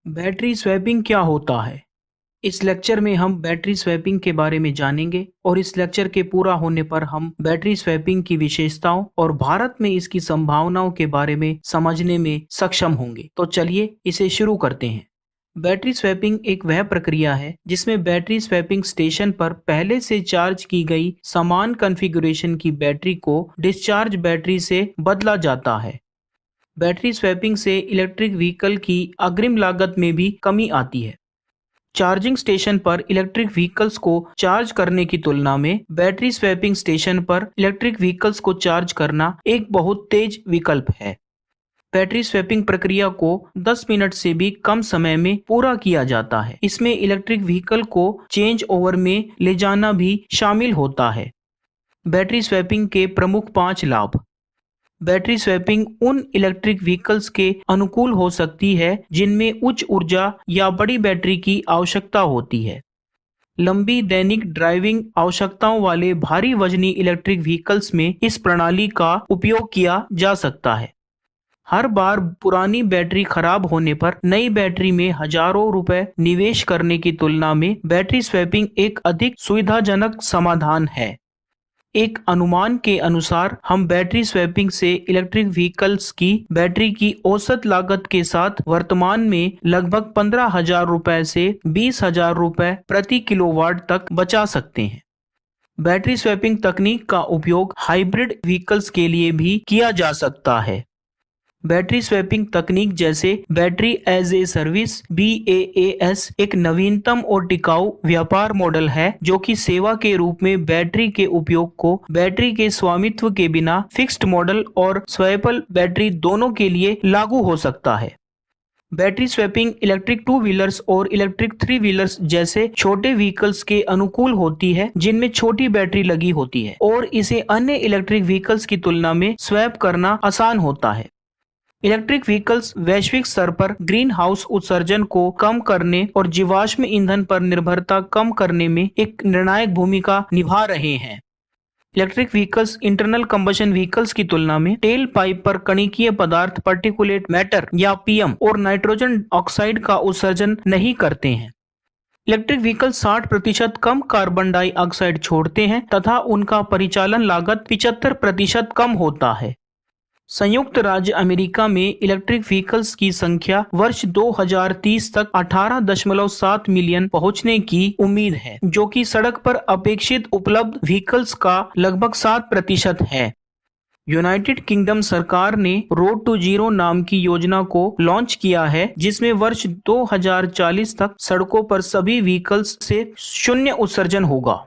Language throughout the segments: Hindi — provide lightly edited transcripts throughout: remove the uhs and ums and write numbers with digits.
बैटरी स्वैपिंग क्या होता है? इस लेक्चर में हम बैटरी स्वैपिंग के बारे में जानेंगे और इस लेक्चर के पूरा होने पर हम बैटरी स्वैपिंग की विशेषताओं और भारत में इसकी संभावनाओं के बारे में समझने में सक्षम होंगे। तो चलिए इसे शुरू करते हैं। बैटरी स्वैपिंग एक वह प्रक्रिया है जिसमें बैटरी स्वैपिंग स्टेशन पर पहले से चार्ज की गई समान कॉन्फ़िगरेशन की बैटरी को डिस्चार्ज बैटरी से बदला जाता है। बैटरी स्वैपिंग से इलेक्ट्रिक व्हीकल की अग्रिम लागत में भी कमी आती है। चार्जिंग स्टेशन पर इलेक्ट्रिक व्हीकल्स को चार्ज करने की तुलना में बैटरी स्वैपिंग स्टेशन पर इलेक्ट्रिक व्हीकल्स को चार्ज करना एक बहुत तेज विकल्प है। बैटरी स्वैपिंग प्रक्रिया को 10 मिनट से भी कम समय में पूरा किया जाता है। इसमें इलेक्ट्रिक व्हीकल को चेंज ओवर में ले जाना भी शामिल होता है। बैटरी स्वैपिंग के प्रमुख 5 लाभ। बैटरी स्वैपिंग उन इलेक्ट्रिक व्हीकल्स के अनुकूल हो सकती है जिनमें उच्च ऊर्जा या बड़ी बैटरी की आवश्यकता होती है। लंबी दैनिक ड्राइविंग आवश्यकताओं वाले भारी वजनी इलेक्ट्रिक व्हीकल्स में इस प्रणाली का उपयोग किया जा सकता है। हर बार पुरानी बैटरी खराब होने पर नई बैटरी में हजारों रुपए निवेश करने की तुलना में बैटरी स्वैपिंग एक अधिक सुविधाजनक समाधान है। एक अनुमान के अनुसार हम बैटरी स्वैपिंग से इलेक्ट्रिक व्हीकल्स की बैटरी की औसत लागत के साथ वर्तमान में लगभग 15,000 रुपए से 20,000 रुपए प्रति किलोवाट तक बचा सकते हैं। बैटरी स्वैपिंग तकनीक का उपयोग हाइब्रिड व्हीकल्स के लिए भी किया जा सकता है। बैटरी स्वैपिंग तकनीक जैसे battery as a service BaaS एक नवीनतम और टिकाऊ व्यापार मॉडल है जो कि सेवा के रूप में बैटरी के उपयोग को बैटरी के स्वामित्व के बिना फिक्स्ड मॉडल और स्वैपेबल बैटरी दोनों के लिए लागू हो सकता है। बैटरी स्वैपिंग इलेक्ट्रिक 2 व्हीलर्स और इलेक्ट्रिक 3 व्हीलर्स जैसे छोटे व्हीकल्स के अनुकूल होती है जिनमें छोटी बैटरी लगी होती है और इसे अन्य इलेक्ट्रिक व्हीकल्स की तुलना में स्वैप करना आसान होता है। इलेक्ट्रिक व्हीकल्स वैश्विक स्तर पर ग्रीन हाउस उत्सर्जन को कम करने और जीवाश्म ईंधन पर निर्भरता कम करने में एक निर्णायक भूमिका निभा रहे हैं। Electric vehicles internal combustion vehicles की तुलना में टेल पाइप पर कणिकीय पदार्थ पार्टिकुलेट मैटर या PM और नाइट्रोजन ऑक्साइड का उत्सर्जन नहीं करते हैं। इलेक्ट्रिक व्हीकल 60% कम कार्बन डाइऑक्साइड छोड़ते हैं तथा उनका परिचालन लागत 75% कम होता है। संयुक्त राज्य अमेरिका में इलेक्ट्रिक व्हीकल्स की संख्या वर्ष 2030 तक 18.7 मिलियन पहुंचने की उम्मीद है, जो कि सड़क पर अपेक्षित उपलब्ध व्हीकल्स का लगभग 7% है। यूनाइटेड किंगडम सरकार ने रोड टू जीरो नाम की योजना को लॉन्च किया है, जिसमें वर्ष 2040 तक सड़कों पर सभी व्हीकल्स से शून्य उत्सर्जन होगा।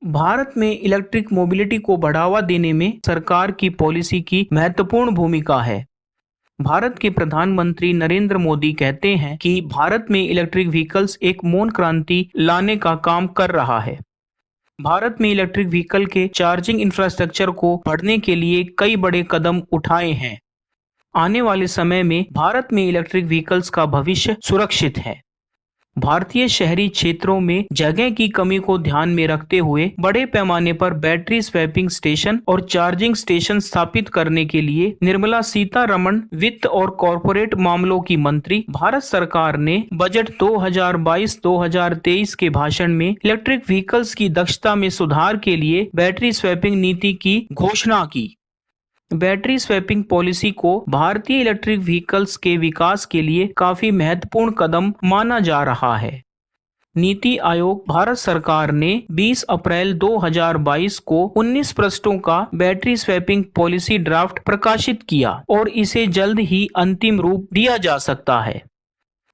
भारत में इलेक्ट्रिक मोबिलिटी को बढ़ावा देने में सरकार की पॉलिसी की महत्वपूर्ण भूमिका है। भारत के प्रधानमंत्री नरेंद्र मोदी कहते हैं कि भारत में इलेक्ट्रिक व्हीकल्स एक मौन क्रांति लाने का काम कर रहा है। भारत में इलेक्ट्रिक व्हीकल के चार्जिंग इंफ्रास्ट्रक्चर को बढ़ाने के लिए कई बड़े कदम उठाए हैं। आने वाले समय में भारत में इलेक्ट्रिक व्हीकल्स का भविष्य सुरक्षित है। भारतीय शहरी क्षेत्रों में जगह की कमी को ध्यान में रखते हुए बड़े पैमाने पर बैटरी स्वैपिंग स्टेशन और चार्जिंग स्टेशन स्थापित करने के लिए निर्मला सीतारमण वित्त और कॉरपोरेट मामलों की मंत्री भारत सरकार ने बजट 2022-2023 के भाषण में इलेक्ट्रिक व्हीकल्स की दक्षता में सुधार के लिए बैटरी स्वैपिंग नीति की घोषणा की। बैटरी स्वैपिंग पॉलिसी को भारतीय इलेक्ट्रिक व्हीकल्स के विकास के लिए काफी महत्वपूर्ण कदम माना जा रहा है। नीति आयोग भारत सरकार ने 20 अप्रैल 2022 को 19 पृष्ठों का बैटरी स्वैपिंग पॉलिसी ड्राफ्ट प्रकाशित किया और इसे जल्द ही अंतिम रूप दिया जा सकता है।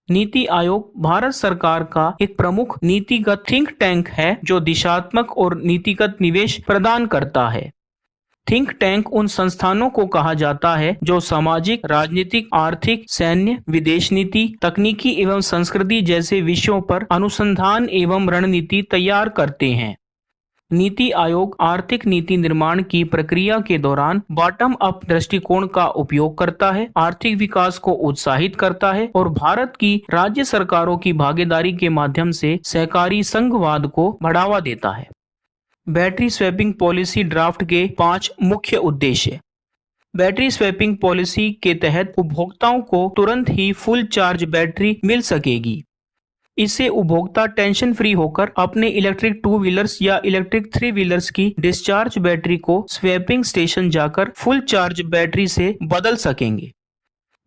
नीति आयोग भारत सरकार का एक प्रमुख नीतिगत थिंक टैंक है जो दिशात्मक और नीतिगत निवेश प्रदान करता है। थिंक टैंक उन संस्थानों को कहा जाता है जो सामाजिक, राजनीतिक, आर्थिक, सैन्य, विदेश नीति, तकनीकी एवं संस्कृति जैसे विषयों पर अनुसंधान एवं रणनीति तैयार करते हैं। नीति आयोग आर्थिक नीति निर्माण की प्रक्रिया के दौरान बॉटम अप दृष्टिकोण का उपयोग करता है, आर्थिक विकास को उत्साहित करता है और भारत की राज्य सरकारों की भागीदारी के माध्यम से सहकारी संघवाद को बढ़ावा देता है। बैटरी स्वैपिंग पॉलिसी ड्राफ्ट के 5 मुख्य उद्देश्य। बैटरी स्वैपिंग पॉलिसी के तहत उपभोक्ताओं को तुरंत ही फुल चार्ज बैटरी मिल सकेगी। इससे उपभोक्ता टेंशन फ्री होकर अपने इलेक्ट्रिक 2 व्हीलर्स या इलेक्ट्रिक 3 व्हीलर्स की डिस्चार्ज बैटरी को स्वैपिंग स्टेशन जाकर फुल चार्ज बैटरी से बदल सकेंगे।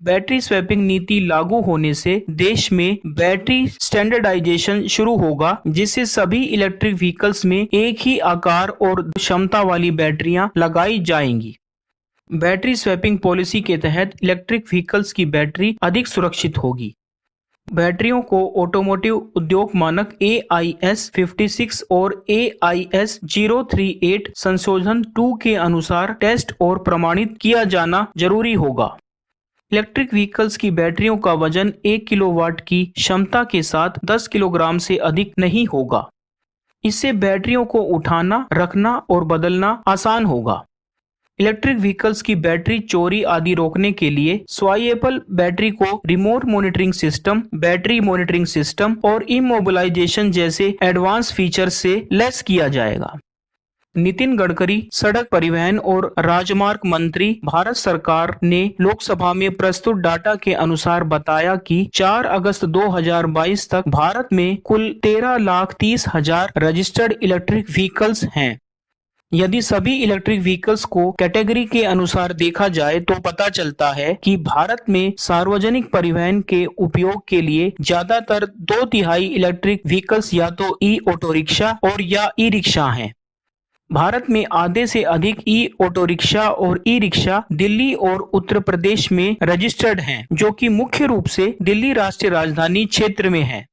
बैटरी स्वैपिंग नीति लागू होने से देश में बैटरी स्टैंडर्डाइजेशन शुरू होगा, जिससे सभी इलेक्ट्रिक व्हीकल्स में एक ही आकार और क्षमता वाली बैटरियां लगाई जाएंगी। बैटरी स्वैपिंग पॉलिसी के तहत इलेक्ट्रिक व्हीकल्स की बैटरी अधिक सुरक्षित होगी। बैटरियों को ऑटोमोटिव उद्योग मानक AIS 56 और AIS 038 संशोधन 2 के अनुसार टेस्ट और प्रमाणित किया जाना जरूरी होगा। इलेक्ट्रिक व्हीकल्स की बैटरियों का वजन 1 किलोवाट की क्षमता के साथ 10 किलोग्राम से अधिक नहीं होगा। इससे बैटरियों को उठाना, रखना और बदलना आसान होगा। इलेक्ट्रिक व्हीकल्स की बैटरी चोरी आदि रोकने के लिए स्वाइएबल बैटरी को remote monitoring system, battery monitoring system और इमोबिलाइजेशन जैसे एडवांस फीचर से लैस किया जाएगा। नितिन गडकरी, सड़क परिवहन और राजमार्ग मंत्री, भारत सरकार ने लोकसभा में प्रस्तुत डाटा के अनुसार बताया कि 4 अगस्त 2022 तक भारत में कुल 13,30,000 रजिस्टर्ड इलेक्ट्रिक व्हीकल्स हैं। यदि सभी इलेक्ट्रिक व्हीकल्स को कैटेगरी के अनुसार देखा जाए तो पता चलता है कि भारत में सार्वजनिक परिवहन के उपयोग के लिए ज्यादातर 2/3 इलेक्ट्रिक व्हीकल्स या तो ई ऑटो रिक्शा और या ई रिक्शा हैं। भारत में आधे से अधिक ई ऑटो रिक्शा और ई रिक्शा दिल्ली और उत्तर प्रदेश में रजिस्टर्ड हैं, जो कि मुख्य रूप से दिल्ली राष्ट्रीय राजधानी क्षेत्र में है।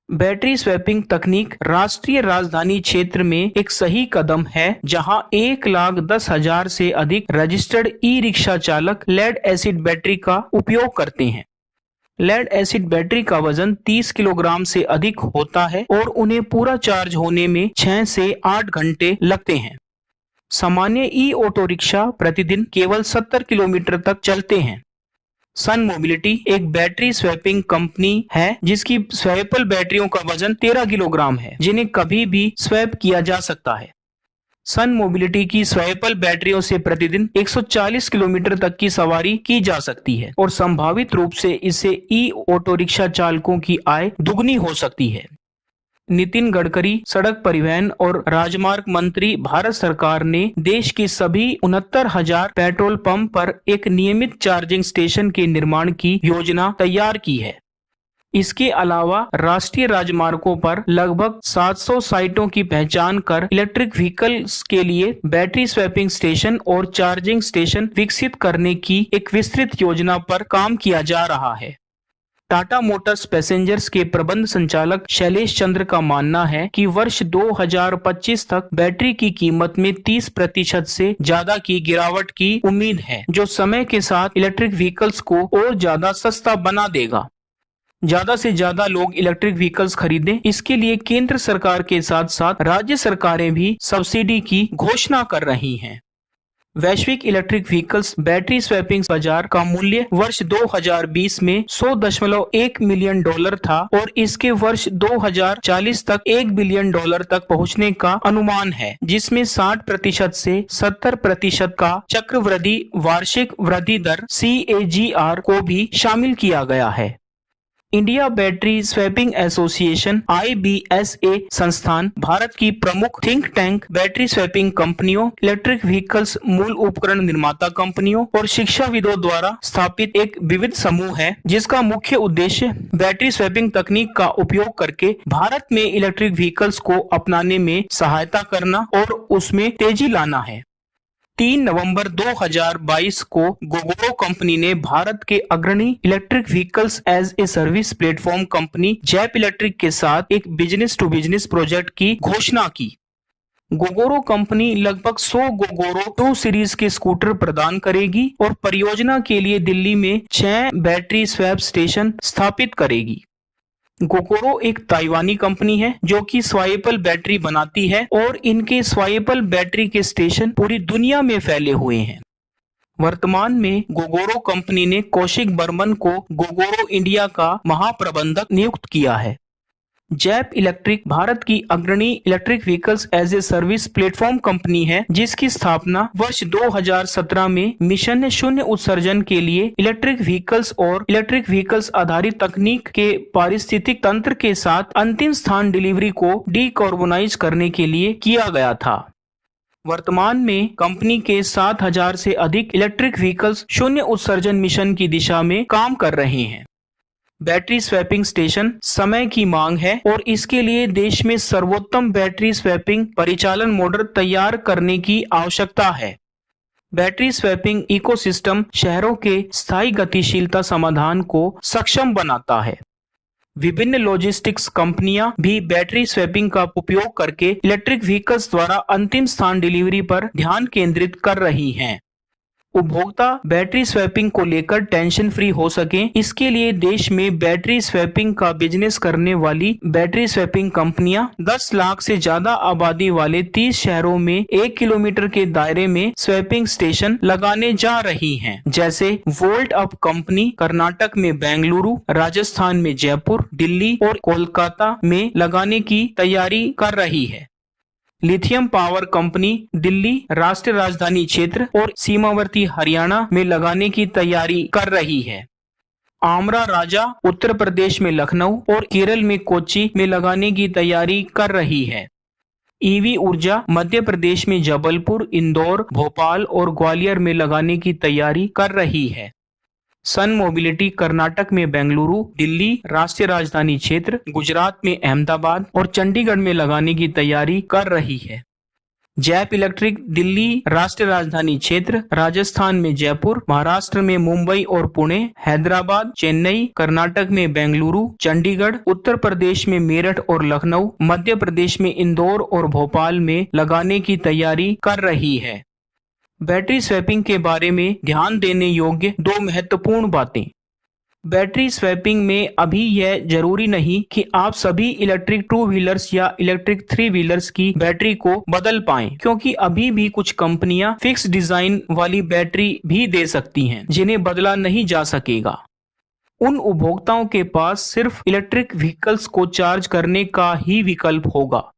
बैटरी स्वैपिंग तकनीक राष्ट्रीय राजधानी क्षेत्र में एक सही कदम है, जहां 1,10,000 से अधिक रजिस्टर्ड ई रिक्शा चालक लेड एसिड बैटरी का उपयोग करते हैं। लेड एसिड बैटरी का वजन 30 किलोग्राम से अधिक होता है और उन्हें पूरा चार्ज होने में 6 से 8 घंटे लगते हैं। सामान्य ई ऑटो रिक्शा प्रतिदिन केवल 70 किलोमीटर तक चलते हैं। सन मोबिलिटी एक बैटरी स्वैपिंग कंपनी है जिसकी स्वैपेबल बैटरियों का वजन 13 किलोग्राम है, जिन्हें कभी भी स्वैप किया जा सकता है। सन मोबिलिटी की स्वैपेबल बैटरियों से प्रतिदिन 140 किलोमीटर तक की सवारी की जा सकती है और संभावित रूप से इससे ई ऑटो रिक्शा चालकों की आय दुगनी हो सकती है। नितिन गडकरी, सड़क परिवहन और राजमार्ग मंत्री, भारत सरकार ने देश के सभी 69,000 पेट्रोल पंप पर एक नियमित चार्जिंग स्टेशन के निर्माण की योजना तैयार की है। इसके अलावा राष्ट्रीय राजमार्गों पर लगभग 700 साइटों की पहचान कर इलेक्ट्रिक व्हीकल्स के लिए बैटरी स्वैपिंग स्टेशन और चार्जिंग स्टेशन विकसित करने की एक विस्तृत योजना पर काम किया जा रहा है। टाटा मोटर्स पैसेंजर्स के प्रबंध संचालक शैलेश चंद्र का मानना है कि वर्ष 2025 तक बैटरी की कीमत में 30% से ज्यादा की गिरावट की उम्मीद है, जो समय के साथ इलेक्ट्रिक व्हीकल्स को और ज्यादा सस्ता बना देगा। ज्यादा से ज्यादा लोग इलेक्ट्रिक व्हीकल्स खरीदें, इसके लिए केंद्र सरकार के साथ साथ राज्य सरकारें भी सब्सिडी की घोषणा कर रही हैं। वैश्विक इलेक्ट्रिक व्हीकल्स बैटरी स्वैपिंग बाजार का मूल्य वर्ष 2020 में $100.1 मिलियन था और इसके वर्ष 2040 तक $1 बिलियन तक पहुंचने का अनुमान है, जिसमें 60% से 70% का चक्रवृद्धि वार्षिक वृद्धि दर CAGR को भी शामिल किया गया है। India battery swapping association IBSA संस्थान भारत की प्रमुख थिंक टैंक बैटरी स्वैपिंग कंपनियों, इलेक्ट्रिक व्हीकल्स मूल उपकरण निर्माता कंपनियों और शिक्षाविदों द्वारा स्थापित एक विविध समूह है, जिसका मुख्य उद्देश्य बैटरी स्वैपिंग तकनीक का उपयोग करके भारत में इलेक्ट्रिक व्हीकल्स को अपनाने में सहायता करना और उसमें तेजी लाना है। 3 नवंबर 2022 को गोगोरो कंपनी ने भारत के अग्रणी electric vehicles as a service platform company Zypp electric के साथ एक बिजनेस टू बिजनेस प्रोजेक्ट की घोषणा की। गोगोरो कंपनी लगभग 100 गोगोरो 2 सीरीज के स्कूटर प्रदान करेगी और परियोजना के लिए दिल्ली में 6 बैटरी स्वैप स्टेशन स्थापित करेगी। गोगोरो एक ताइवानी कंपनी है जो कि स्वाइएबल बैटरी बनाती है और इनके स्वाइएबल बैटरी के स्टेशन पूरी दुनिया में फैले हुए हैं। वर्तमान में गोगोरो कंपनी ने कौशिक बर्मन को गोगोरो इंडिया का महाप्रबंधक नियुक्त किया है। जैप इलेक्ट्रिक भारत की अग्रणी electric vehicles as a service platform company है, जिसकी स्थापना वर्ष 2017 में मिशन शून्य उत्सर्जन के लिए इलेक्ट्रिक व्हीकल्स और इलेक्ट्रिक व्हीकल्स आधारित तकनीक के पारिस्थितिक तंत्र के साथ अंतिम स्थान डिलीवरी को डीकार्बोनाइज करने के लिए किया गया था। वर्तमान में कंपनी के 7,000 से अधिक इलेक्ट्रिक व्हीकल्स शून्य उत्सर्जन मिशन की दिशा में काम कर रहे हैं। बैटरी स्वैपिंग स्टेशन समय की मांग है और इसके लिए देश में सर्वोत्तम बैटरी स्वैपिंग परिचालन मॉडल तैयार करने की आवश्यकता है। बैटरी स्वैपिंग इकोसिस्टम शहरों के स्थायी गतिशीलता समाधान को सक्षम बनाता है। विभिन्न लॉजिस्टिक्स कंपनियां भी बैटरी स्वैपिंग का उपयोग करके इलेक्ट्रिक व्हीकल्स द्वारा अंतिम स्थान डिलीवरी पर ध्यान केंद्रित कर रही हैं। उपभोक्ता बैटरी स्वैपिंग को लेकर टेंशन फ्री हो सके, इसके लिए देश में बैटरी स्वैपिंग का बिजनेस करने वाली बैटरी स्वैपिंग कंपनियां 10 लाख से ज्यादा आबादी वाले 30 शहरों में 1 किलोमीटर के दायरे में स्वैपिंग स्टेशन लगाने जा रही हैं, जैसे वोल्ट अप कंपनी कर्नाटक में बेंगलुरु, राजस्थान में जयपुर, दिल्ली और कोलकाता में लगाने की तैयारी कर रही है। लिथियम पावर कंपनी दिल्ली, राष्ट्रीय राजधानी क्षेत्र और सीमावर्ती हरियाणा में लगाने की तैयारी कर रही है। आमरा राजा उत्तर प्रदेश में लखनऊ और केरल में कोच्चि में लगाने की तैयारी कर रही है। ईवी ऊर्जा मध्य प्रदेश में जबलपुर, इंदौर, भोपाल और ग्वालियर में लगाने की तैयारी कर रही है। सन मोबिलिटी कर्नाटक में बेंगलुरु, दिल्ली, राष्ट्रीय राजधानी क्षेत्र, गुजरात में अहमदाबाद और चंडीगढ़ में लगाने की तैयारी कर रही है। जैप इलेक्ट्रिक दिल्ली, राष्ट्रीय राजधानी क्षेत्र, राजस्थान में जयपुर, महाराष्ट्र में मुंबई और पुणे, हैदराबाद, चेन्नई, कर्नाटक में बेंगलुरु, चंडीगढ़, उत्तर प्रदेश में मेरठ और लखनऊ, मध्य प्रदेश में इंदौर और भोपाल में लगाने की तैयारी कर रही है। बैटरी स्वैपिंग के बारे में ध्यान देने योग्य 2 महत्वपूर्ण बातें। बैटरी स्वैपिंग में अभी यह जरूरी नहीं कि आप सभी इलेक्ट्रिक 2 व्हीलर्स या इलेक्ट्रिक 3 व्हीलर्स की बैटरी को बदल पाएं, क्योंकि अभी भी कुछ कंपनियां फिक्स डिजाइन वाली बैटरी भी दे सकती हैं, जिन्हें बदला नहीं जा सकेगा। उन उपभोक्ताओं के पास सिर्फ इलेक्ट्रिक व्हीकल्स को चार्ज करने का ही विकल्प होगा।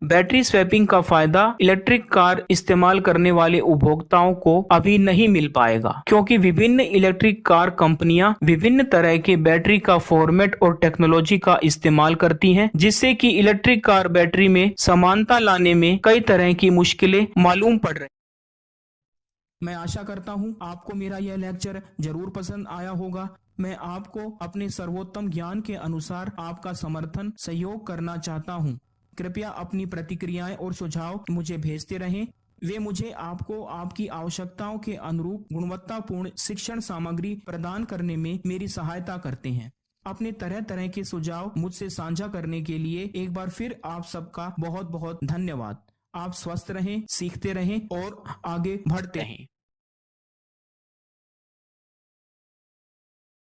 बैटरी स्वैपिंग का फायदा इलेक्ट्रिक कार इस्तेमाल करने वाले उपभोक्ताओं को अभी नहीं मिल पाएगा, क्योंकि विभिन्न इलेक्ट्रिक कार कंपनियां विभिन्न तरह के बैटरी का फॉर्मेट और टेक्नोलॉजी का इस्तेमाल करती हैं, जिससे कि इलेक्ट्रिक कार बैटरी में समानता लाने में कई तरह की मुश्किलें मालूम पड़ रही। मैं आशा करता हूं आपको मेरा यह लेक्चर जरूर पसंद आया होगा। मैं आपको अपने सर्वोत्तम ज्ञान के अनुसार आपका समर्थन सहयोग करना चाहता हूं। कृपया अपनी प्रतिक्रियाएं और सुझाव मुझे भेजते रहें। वे मुझे आपको आपकी आवश्यकताओं के अनुरूप गुणवत्तापूर्ण शिक्षण सामग्री प्रदान करने में मेरी सहायता करते हैं। अपने तरह तरह के सुझाव मुझसे साझा करने के लिए एक बार फिर आप सबका बहुत बहुत धन्यवाद। आप स्वस्थ रहें, सीखते रहें और आगे बढ़ते रहें।